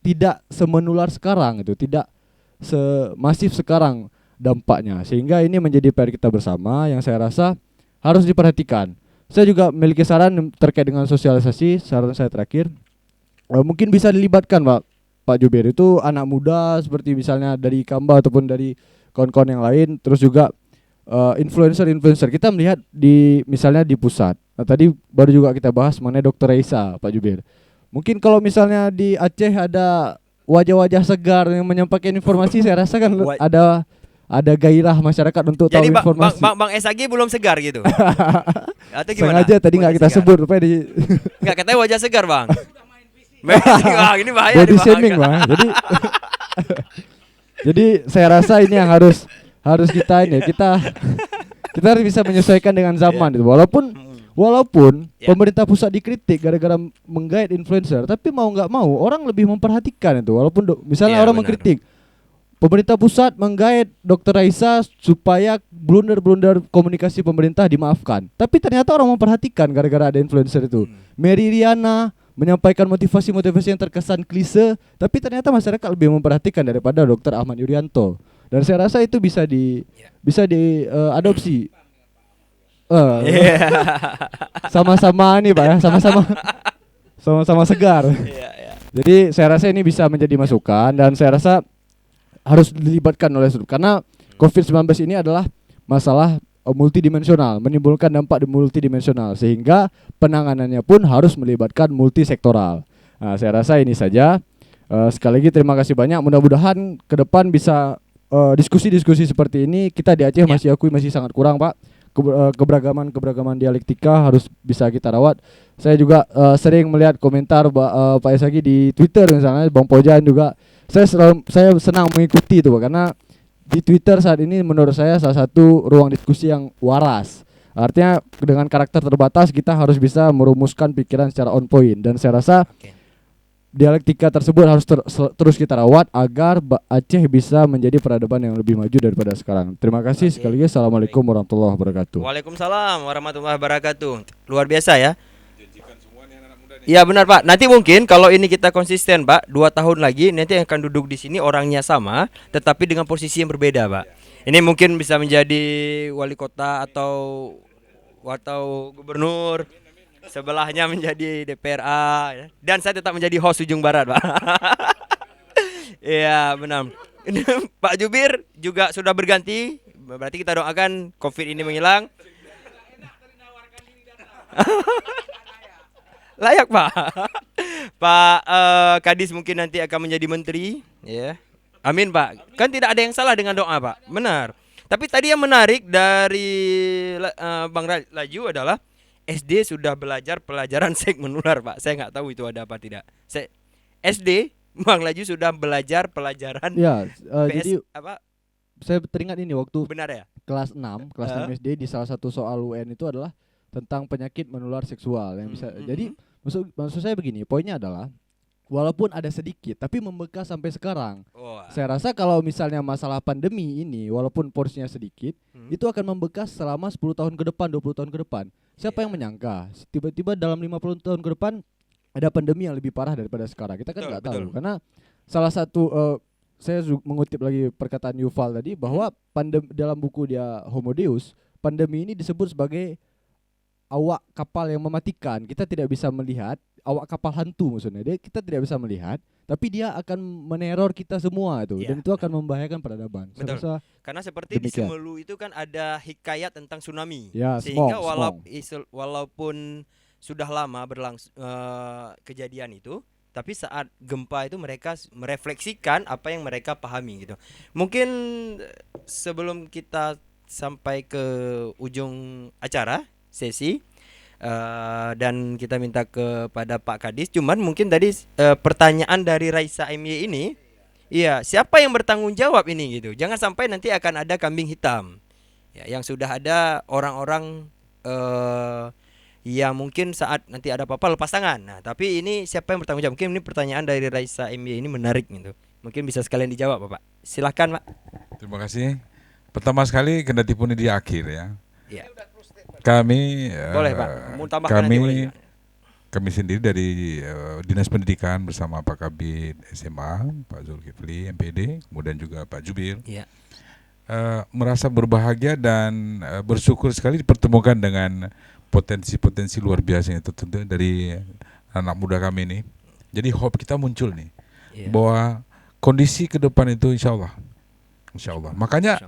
tidak semenular sekarang, itu tidak semasif sekarang dampaknya. Sehingga ini menjadi PR kita bersama yang saya rasa harus diperhatikan. Saya juga memiliki saran terkait dengan sosialisasi. Saran saya terakhir, mungkin bisa dilibatkan Pak Jubir itu anak muda seperti misalnya dari Kamba ataupun dari kawan-kawan yang lain. Terus juga influencer-influencer. Kita melihat di misalnya di pusat. Nah, tadi baru juga kita bahas mengenai Dr. Raisa, Pak Jubir. Mungkin kalau misalnya di Aceh ada wajah-wajah segar yang menyampaikan informasi, saya rasa kan ada gairah masyarakat untuk Jadi tahu informasi. Bang SAG belum segar gitu. Atau gimana? Sengaja tadi nggak Wajah kita segar. sebut supaya di Enggak, katanya wajah segar, Bang. Wah, ini bahaya body nih, Bang. shaming, Bang. Jadi saya rasa ini yang harus kita ini kita harus bisa menyesuaikan dengan zaman itu. Walaupun Ya. pemerintah pusat dikritik gara-gara menggait influencer, tapi mau nggak mau orang lebih memperhatikan itu. Walaupun misalnya Ya, orang benar. mengkritik pemerintah pusat menggait Dr. Raisa supaya blunder-blunder komunikasi pemerintah dimaafkan. Tapi ternyata orang memperhatikan gara-gara ada influencer itu. Mary Riana menyampaikan motivasi-motivasi yang terkesan klise, tapi ternyata masyarakat lebih memperhatikan daripada Dr. Ahmad Yuryanto. Dan saya rasa itu bisa diadopsi. Iya. Sama-sama nih Pak ya, sama-sama segar. Iya, iya. Jadi saya rasa ini bisa menjadi masukan dan saya rasa harus dilibatkan oleh seluruh, karena COVID-19 ini adalah masalah multidimensional, menimbulkan dampak multidimensional sehingga penanganannya pun harus melibatkan multisektoral. Nah, saya rasa ini saja. Sekali lagi terima kasih banyak. Mudah-mudahan ke depan bisa diskusi-diskusi seperti ini. Kita di Aceh masih sangat kurang, Pak. Keberagaman dialektika harus bisa kita rawat. Saya juga sering melihat komentar Pak Esagi di Twitter misalnya, Bang Pojan juga. Saya senang mengikuti itu, Pak, karena di Twitter saat ini menurut saya salah satu ruang diskusi yang waras. Artinya dengan karakter terbatas kita harus bisa merumuskan pikiran secara on point, dan saya rasa dialektika tersebut harus terus kita rawat agar Aceh bisa menjadi peradaban yang lebih maju daripada sekarang. Terima kasih sekali lagi. Assalamualaikum warahmatullahi wabarakatuh. Waalaikumsalam warahmatullahi wabarakatuh. Luar biasa ya. Iya benar Pak. Nanti mungkin kalau ini kita konsisten Pak, 2 tahun lagi nanti yang akan duduk di sini orangnya sama, tetapi dengan posisi yang berbeda Pak. Ini mungkin bisa menjadi wali kota atau gubernur. Sebelahnya menjadi DPRA ya. Dan saya tetap menjadi host Ujung Barat Pak. Iya benar. Pak Jubir juga sudah berganti. Berarti kita doakan COVID ini menghilang. Layak Pak. Pak Kadis mungkin nanti akan menjadi menteri, ya. Amin Pak. Kan tidak ada yang salah dengan doa Pak. Benar. Tapi tadi yang menarik dari Bang Laju adalah SD sudah belajar pelajaran seks menular Pak. Saya nggak tahu itu ada apa tidak. SD Bang Laju sudah belajar pelajaran. Ya, PS, jadi apa? saya teringat ini waktu Benar ya? kelas 6 SD di salah satu soal UN itu adalah tentang penyakit menular seksual yang bisa. Jadi maksud saya begini, poinnya adalah walaupun ada sedikit tapi membekas sampai sekarang. Saya rasa kalau misalnya masalah pandemi ini walaupun porsinya sedikit, itu akan membekas selama 10 tahun ke depan, 20 tahun ke depan. Siapa yang menyangka tiba-tiba dalam 50 tahun ke depan ada pandemi yang lebih parah daripada sekarang. Kita kan nggak tahu. Karena salah satu saya mengutip lagi perkataan Yuval tadi bahwa dalam buku dia Homo Deus, pandemi ini disebut sebagai awak kapal yang mematikan. Kita tidak bisa melihat awak kapal hantu maksudnya. Kita tidak bisa melihat, tapi dia akan meneror kita semua itu, dan itu akan membahayakan peradaban. Betul. Karena seperti demikian. di Semelu itu kan ada hikayat tentang tsunami. Ya, sehingga smog. walaupun sudah lama berlangsung kejadian itu, tapi saat gempa itu mereka merefleksikan apa yang mereka pahami gitu. Mungkin sebelum kita sampai ke ujung acara sesi dan kita minta kepada Pak Kadis, cuman mungkin tadi pertanyaan dari Raisa MY ini, iya, siapa yang bertanggung jawab ini gitu. Jangan sampai nanti akan ada kambing hitam. Ya, yang sudah ada orang-orang yang mungkin saat nanti ada apa-apa lepas tangan. Nah, tapi ini siapa yang bertanggung jawab? Mungkin ini pertanyaan dari Raisa MY ini menarik gitu. Mungkin bisa sekalian dijawab, Bapak. Silakan, Pak. Terima kasih. Pertama sekali kendati pun di akhir ya. Iya. Kami Boleh, Pak. Mau tambahkan nanti boleh juga. Kami sendiri dari Dinas Pendidikan bersama Pak Kabid SMA, Pak Zulkifli MPD, kemudian juga Pak Jubir. Iya. Merasa berbahagia dan bersyukur sekali dipertemukan dengan potensi-potensi luar biasa itu tentu dari anak muda kami ini. Jadi hope kita muncul nih, bahwa kondisi ke depan itu insya Allah. Makanya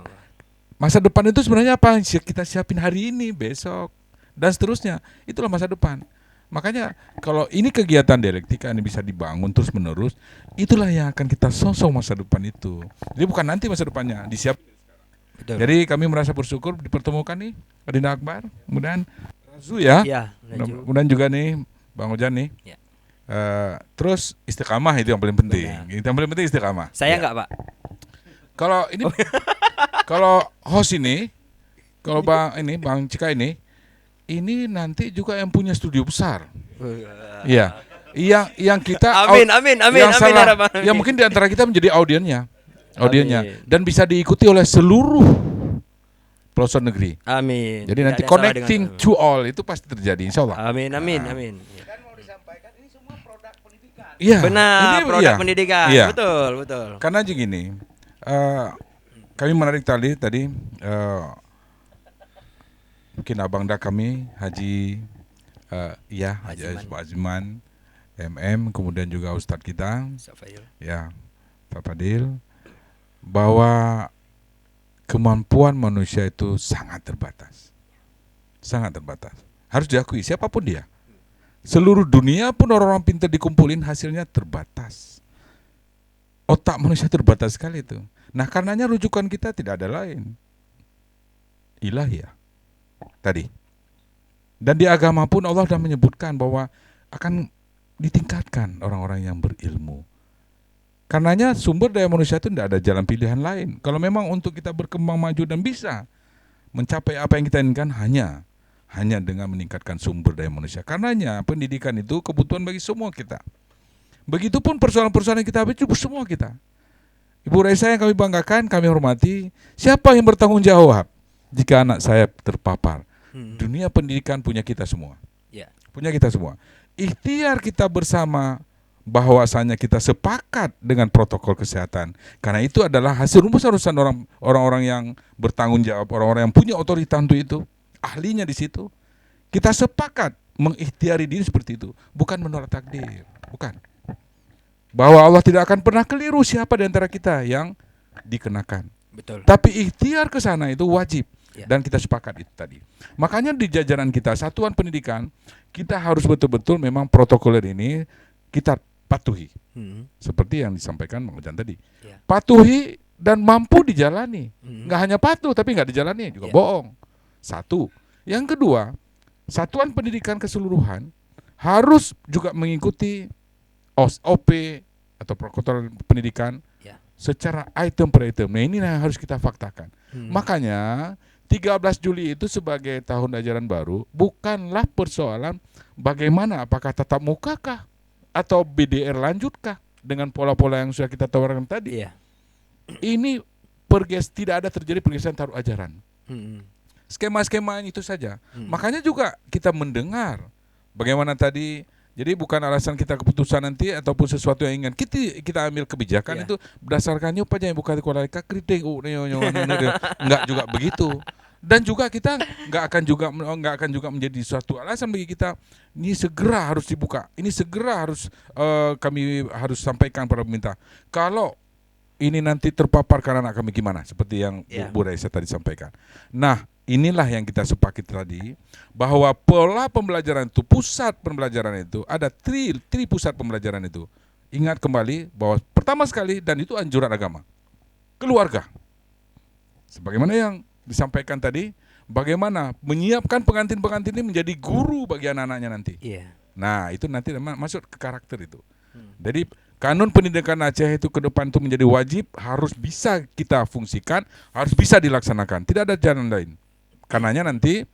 Masa depan itu sebenarnya apa yang kita siapin hari ini, besok, dan seterusnya. Itulah masa depan. Makanya kalau ini kegiatan dialektika ini bisa dibangun terus menerus, itulah yang akan kita sosok masa depan itu. Jadi bukan nanti masa depannya, disiap. Betul. Jadi kami merasa bersyukur dipertemukan nih Adina Akbar, kemudian Razu ya, Ya, Raju. kemudian juga nih Bang Ojan nih. Ya. Terus istiqamah itu yang paling penting. Benar. Itu yang paling penting istiqamah. Saya Ya. enggak, Pak. Kalau ini, kalau host ini, kalau Bang Cika ini nanti juga yang punya studio besar. Iya. Yang kita Amin, amin, amin, yang amin, salah, harapan, amin. yang mungkin di antara kita menjadi audiennya Amin. dan bisa diikuti oleh seluruh pelosok negeri. Amin. Jadi Tidak nanti ada salah connecting dengan- to all itu pasti terjadi, insya Allah. Amin, amin, amin. Kan mau disampaikan ini semua produk pendidikan. Iya. Benar, ini- produk iya. pendidikan. Iya. Betul, betul. Karena gini, kami menarik tadi mungkin abangda kami Haji Haji Azman MM, kemudian juga Ustadz kita Safail. ya Pak Fadil, bahwa kemampuan manusia itu sangat terbatas, harus diakui siapapun dia. Seluruh dunia pun orang-orang pintar dikumpulin hasilnya terbatas. Otak manusia terbatas sekali itu. Nah karenanya rujukan kita tidak ada lain, ilahiyah tadi. Dan di agama pun Allah sudah menyebutkan bahwa akan ditingkatkan orang-orang yang berilmu. Karenanya sumber daya manusia itu tidak ada jalan pilihan lain. Kalau memang untuk kita berkembang maju dan bisa mencapai apa yang kita inginkan hanya dengan meningkatkan sumber daya manusia. Karenanya pendidikan itu kebutuhan bagi semua kita. Begitupun persoalan-persoalan yang kita hadapi itu semua kita. Ibu Raisa yang kami banggakan, kami hormati, siapa yang bertanggung jawab jika anak saya terpapar? Dunia pendidikan punya kita semua. Ya. Punya kita semua. Ikhtiar kita bersama bahwasanya kita sepakat dengan protokol kesehatan. Karena itu adalah hasil rumus-rumusan orang-orang yang bertanggung jawab, orang-orang yang punya otoritas untuk itu, ahlinya di situ. Kita sepakat mengikhtiari diri seperti itu, bukan menolak takdir, bukan. Bahwa Allah tidak akan pernah keliru siapa di antara kita yang dikenakan. Betul. Tapi ikhtiar ke sana itu wajib. Ya. Dan kita sepakat itu tadi. Makanya di jajaran kita, satuan pendidikan, kita harus betul-betul memang protokoler ini kita patuhi. Seperti yang disampaikan Bang Ojan tadi. Ya. Patuhi dan mampu dijalani. Hmm. Nggak hanya patuh tapi nggak dijalani juga Ya. bohong. Satu. Yang kedua, satuan pendidikan keseluruhan harus juga mengikuti OP atau protokol pendidikan Ya. secara item per item. Nah ini yang harus kita faktakan. Hmm. Makanya 13 Juli itu sebagai tahun ajaran baru bukanlah persoalan bagaimana apakah tatap muka kah atau BDR lanjutkah dengan pola-pola yang sudah kita tawarkan tadi. Iya. Ini tidak ada terjadi pergeseran taruh ajaran. Skema-skema itu saja. Makanya juga kita mendengar bagaimana tadi. Jadi bukan alasan kita keputusan nanti ataupun sesuatu yang ingin kita ambil kebijakan Ya. itu berdasarkan apa aja yang bukan kuala kritik enggak juga begitu. Dan juga kita enggak akan juga menjadi suatu alasan bagi kita ini segera harus dibuka. Ini segera harus kami harus sampaikan pada pemerintah. Kalau ini nanti terpapar karena anak kami gimana? Seperti yang Ya. Bu Raisa tadi sampaikan. Nah, inilah yang kita sepakati tadi bahwa pola pembelajaran itu, pusat pembelajaran itu ada tri pusat pembelajaran itu. Ingat kembali bahwa pertama sekali dan itu anjuran agama, keluarga. Sebagaimana yang disampaikan tadi, bagaimana menyiapkan pengantin-pengantin ini menjadi guru bagi anak-anaknya nanti. Iya. Nah, itu nanti masuk ke karakter itu. Jadi kanun pendidikan Aceh itu ke depan itu menjadi wajib, harus bisa kita fungsikan, harus bisa dilaksanakan. Tidak ada jalan lain. Karenanya nanti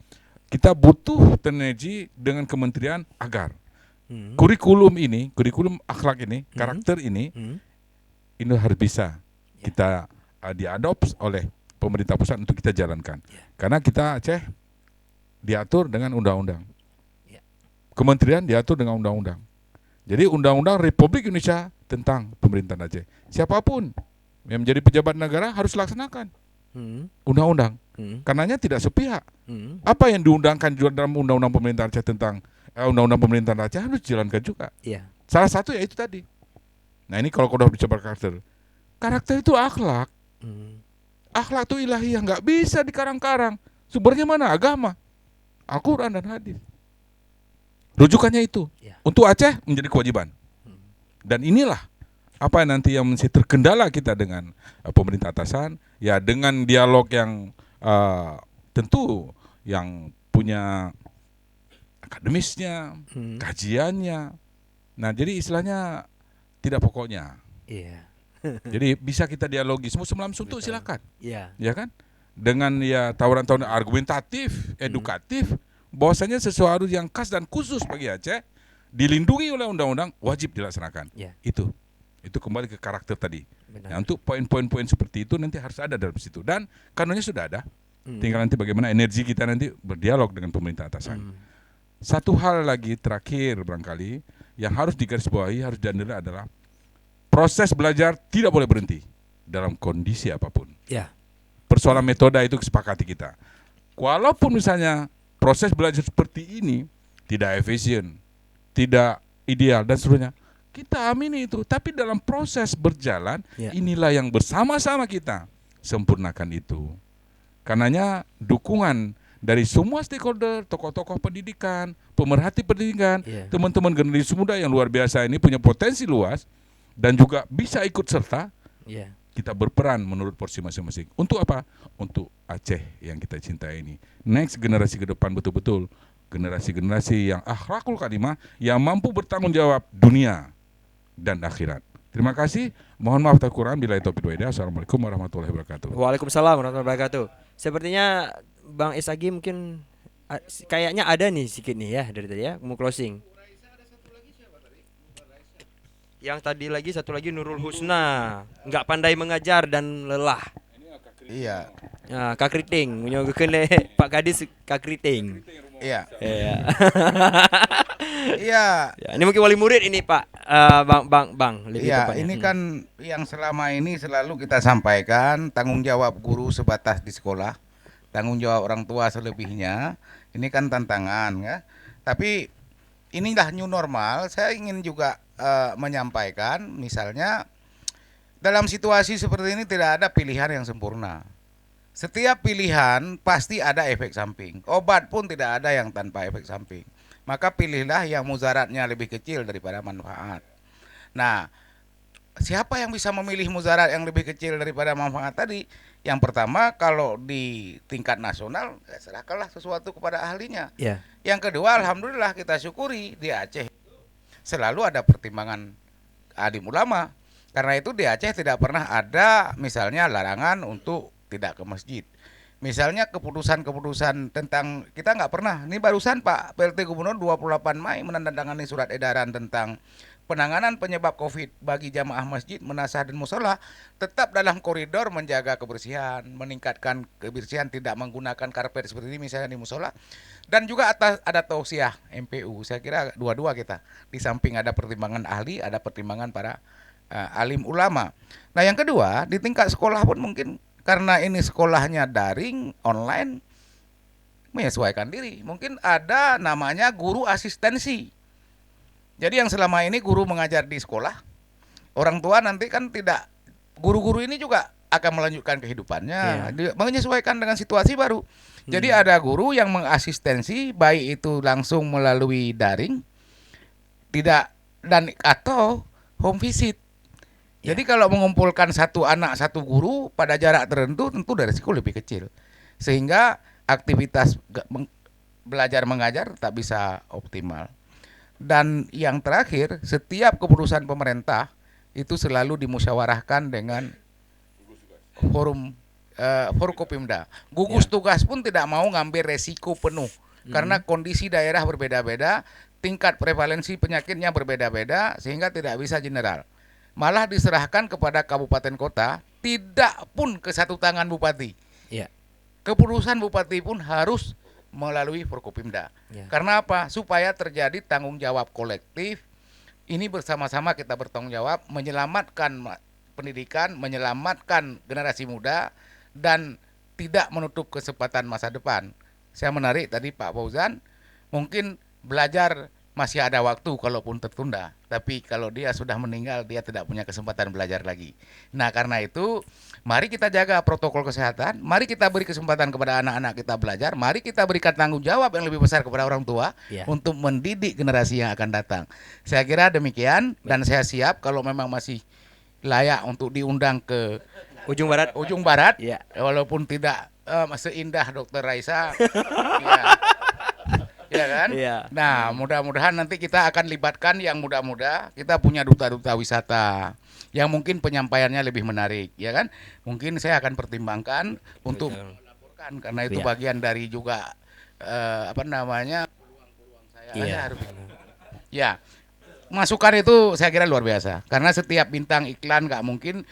kita butuh sinergi dengan kementerian agar kurikulum akhlak ini, karakter ini harus bisa kita diadopsi oleh pemerintah pusat untuk kita jalankan. Karena kita Aceh diatur dengan undang-undang. Kementerian diatur dengan undang-undang. Jadi undang-undang Republik Indonesia tentang pemerintahan Aceh. Siapapun yang menjadi pejabat negara harus laksanakan undang-undang. Karenanya tidak sepihak. Apa yang diundangkan juga dalam undang-undang pemerintahan Aceh tentang undang-undang pemerintahan Aceh harus dijalankan juga. Iya. Salah satu ya itu tadi. Nah ini kalau udah bicara karakter. Karakter itu akhlak. Akhlak itu ilahiyah, nggak bisa dikarang-karang. Sumbernya mana? Agama, Al-Quran dan hadis. Rujukannya itu. Ya. Untuk Aceh menjadi kewajiban. Dan inilah apa yang nanti yang mesti terkendala kita dengan pemerintah atasan, ya dengan dialog yang tentu yang punya akademisnya, kajiannya. Nah, jadi istilahnya tidak pokoknya. Iya. Jadi bisa kita dialogi semua semalam suntuk silakan. Iya. Ya kan? Dengan ya tawaran-tawaran argumentatif, edukatif, bahwasanya sesuatu yang khas dan khusus bagi Aceh dilindungi oleh undang-undang wajib dilaksanakan. Ya. Itu kembali ke karakter tadi. Benar. Nah, untuk poin-poin seperti itu nanti harus ada dalam situ dan kanunnya sudah ada. Tinggal nanti bagaimana energi kita nanti berdialog dengan pemerintah atasan. Satu hal lagi terakhir barangkali yang harus digarisbawahi, harus diandalkan adalah proses belajar tidak boleh berhenti dalam kondisi apapun. Ya. Persoalan metode itu kesepakati kita. Walaupun misalnya proses belajar seperti ini tidak efisien, tidak ideal dan seterusnya, kita amini itu. Tapi dalam proses berjalan, Ya. inilah yang bersama-sama kita sempurnakan itu. Karenanya dukungan dari semua stakeholder, tokoh-tokoh pendidikan, pemerhati pendidikan, Ya. teman-teman generasi muda yang luar biasa ini punya potensi luas dan juga bisa ikut serta. Ya. Kita berperan menurut porsi masing-masing. Untuk apa? Untuk Aceh yang kita cintai ini. Next generasi ke depan betul-betul generasi-generasi yang akhlakul karimah, yang mampu bertanggung jawab dunia dan akhirat. Terima kasih. Mohon maaf tak kurang. Bila itu Assalamualaikum warahmatullahi wabarakatuh. Waalaikumsalam warahmatullahi wabarakatuh. Sepertinya Bang Isagi mungkin kayaknya ada nih sedikit nih ya dari tadi ya, mau closing. Yang tadi lagi satu lagi Nurul Husna, nggak pandai mengajar dan lelah. Iya. Nah, Kak Kriting, menyogokkan Pak Kadis Kak Kriting. Iya. Iya. Iya. Ya, ini mungkin wali murid ini Pak, Bang. Lebih Iya, tepatnya. ini kan yang selama ini selalu kita sampaikan, tanggung jawab guru sebatas di sekolah, tanggung jawab orang tua selebihnya. Ini kan tantangan ya. Tapi inilah new normal. Saya ingin juga menyampaikan, misalnya dalam situasi seperti ini tidak ada pilihan yang sempurna. Setiap pilihan pasti ada efek samping. Obat pun tidak ada yang tanpa efek samping. Maka pilihlah yang mudaratnya lebih kecil daripada manfaat. Nah, siapa yang bisa memilih mudarat yang lebih kecil daripada manfaat tadi? Yang pertama, kalau di tingkat nasional, ya serahkanlah sesuatu kepada ahlinya. Ya. Yang kedua, alhamdulillah kita syukuri di Aceh selalu ada pertimbangan alim ulama. Karena itu di Aceh tidak pernah ada misalnya larangan untuk tidak ke masjid. Misalnya keputusan-keputusan tentang, kita nggak pernah, ini barusan Pak PLT Gubernur 28 Mei menandatangani surat edaran tentang penanganan penyebab COVID bagi jamaah masjid, menasah dan musola tetap dalam koridor menjaga kebersihan, meningkatkan kebersihan, tidak menggunakan karpet seperti ini misalnya di musola. Dan juga ada tausiah MPU, saya kira dua-dua kita. Di samping ada pertimbangan ahli, ada pertimbangan para alim ulama. Nah yang kedua, di tingkat sekolah pun mungkin karena ini sekolahnya daring, online, menyesuaikan diri. Mungkin ada namanya guru asistensi. Jadi yang selama ini guru mengajar di sekolah, orang tua nanti kan tidak, guru-guru ini juga akan melanjutkan kehidupannya, menyesuaikan dengan situasi baru. Jadi ada guru yang mengasistensi, baik itu langsung melalui daring, tidak dan atau home visit. Jadi kalau mengumpulkan satu anak satu guru pada jarak tertentu, tentu dari risiko lebih kecil, sehingga aktivitas belajar mengajar tak bisa optimal. Dan yang terakhir, setiap keputusan pemerintah itu selalu dimusyawarahkan dengan forum Forkopimda. Gugus tugas pun tidak mau ngambil resiko penuh karena kondisi daerah berbeda-beda, tingkat prevalensi penyakitnya berbeda-beda, sehingga tidak bisa general. Malah diserahkan kepada kabupaten kota, tidak pun ke satu tangan bupati. Ya. Keputusan bupati pun harus melalui Forkopimda. Ya. Karena apa? Supaya terjadi tanggung jawab kolektif. Ini bersama-sama kita bertanggung jawab menyelamatkan pendidikan, menyelamatkan generasi muda, dan tidak menutup kesempatan masa depan. Saya menarik tadi Pak Fauzan, mungkin belajar masih ada waktu kalaupun tertunda. Tapi kalau dia sudah meninggal, dia tidak punya kesempatan belajar lagi. Nah, karena itu mari kita jaga protokol kesehatan, mari kita beri kesempatan kepada anak-anak kita belajar, mari kita berikan tanggung jawab yang lebih besar kepada orang tua Ya. untuk mendidik generasi yang akan datang. Saya kira demikian, dan saya siap kalau memang masih layak untuk diundang ke Ujung Barat. ujung barat, Ya. walaupun tidak seindah Dokter Raisa, ya, ya kan? Iya. Nah, mudah-mudahan nanti kita akan libatkan yang muda-muda. Kita punya duta-duta wisata yang mungkin penyampaiannya lebih menarik, ya kan? Mungkin saya akan pertimbangkan untuk Betul. melaporkan, karena itu Iya. bagian dari juga apa namanya peluang-peluang saya. Iya. Saya harus, ya, masukan itu saya kira luar biasa. Karena setiap bintang iklan nggak mungkin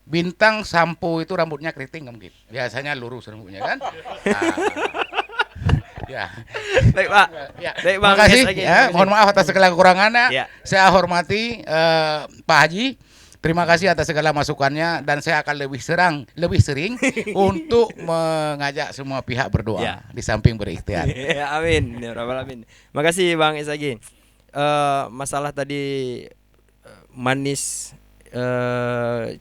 bintang sampo itu rambutnya keriting, nggak mungkin. Biasanya lurus rambutnya kan. Nah, ya. Baik, Pak. Ya, Baik, terima Bang kasih. Yes, lagi. Ya, Terima kasih. mohon maaf atas segala kekurangannya. Ya. Saya hormati Pak Haji. Terima kasih atas segala masukannya, dan saya akan lebih sering untuk mengajak semua pihak berdoa Ya. di samping berikhtiar. Ya, amin. Ya Rabbal alamin. Makasih Bang Isagi. Masalah tadi manis,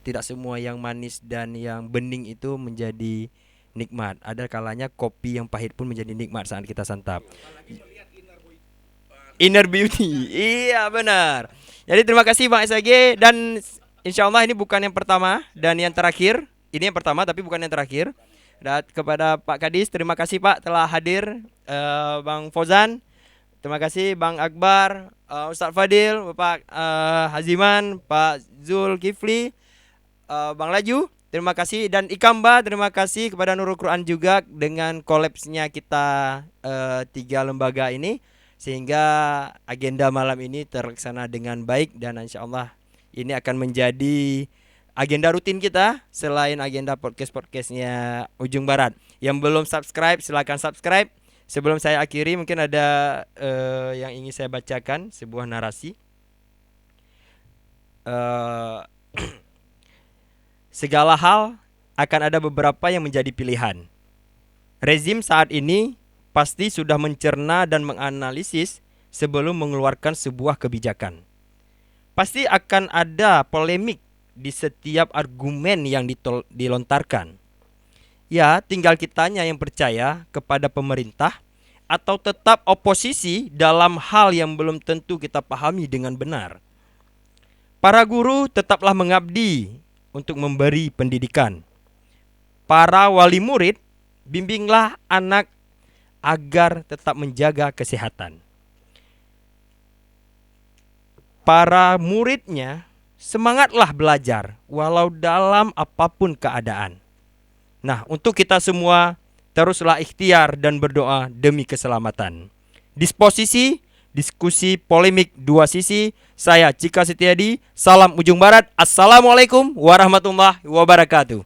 tidak semua yang manis dan yang bening itu menjadi nikmat. Ada kalanya kopi yang pahit pun menjadi nikmat saat kita santap. Inner beauty. Iya, benar. Jadi terima kasih Bang SAG, dan insya Allah ini bukan yang pertama dan yang terakhir. Ini yang pertama tapi bukan yang terakhir. Dan kepada Pak Kadis, terima kasih Pak telah hadir. Bang Fauzan, terima kasih. Bang Akbar, Ustadz Fadil, Bapak Haziman, Pak Zulkifli, Bang Laju, terima kasih. Dan Ikamba, terima kasih kepada Nurul Quran juga dengan kolapsnya kita 3 lembaga ini, sehingga agenda malam ini terlaksana dengan baik, dan insya Allah ini akan menjadi agenda rutin kita selain agenda podcast-podcastnya Ujung Barat. Yang belum subscribe silakan subscribe. Sebelum saya akhiri, mungkin ada yang ingin saya bacakan sebuah narasi. Segala hal akan ada beberapa yang menjadi pilihan. Rezim saat ini pasti sudah mencerna dan menganalisis sebelum mengeluarkan sebuah kebijakan. Pasti akan ada polemik di setiap argumen yang dilontarkan. Ya, tinggal kitanya yang percaya kepada pemerintah atau tetap oposisi dalam hal yang belum tentu kita pahami dengan benar. Para guru tetaplah mengabdi untuk memberi pendidikan. Para wali murid, bimbinglah anak agar tetap menjaga kesehatan. Para muridnya, semangatlah belajar walau dalam apapun keadaan. Nah, untuk kita semua, teruslah ikhtiar dan berdoa demi keselamatan. Disposisi, diskusi, polemik dua sisi. Saya Cika Setiadi, salam Ujung Barat. Assalamualaikum warahmatullahi wabarakatuh.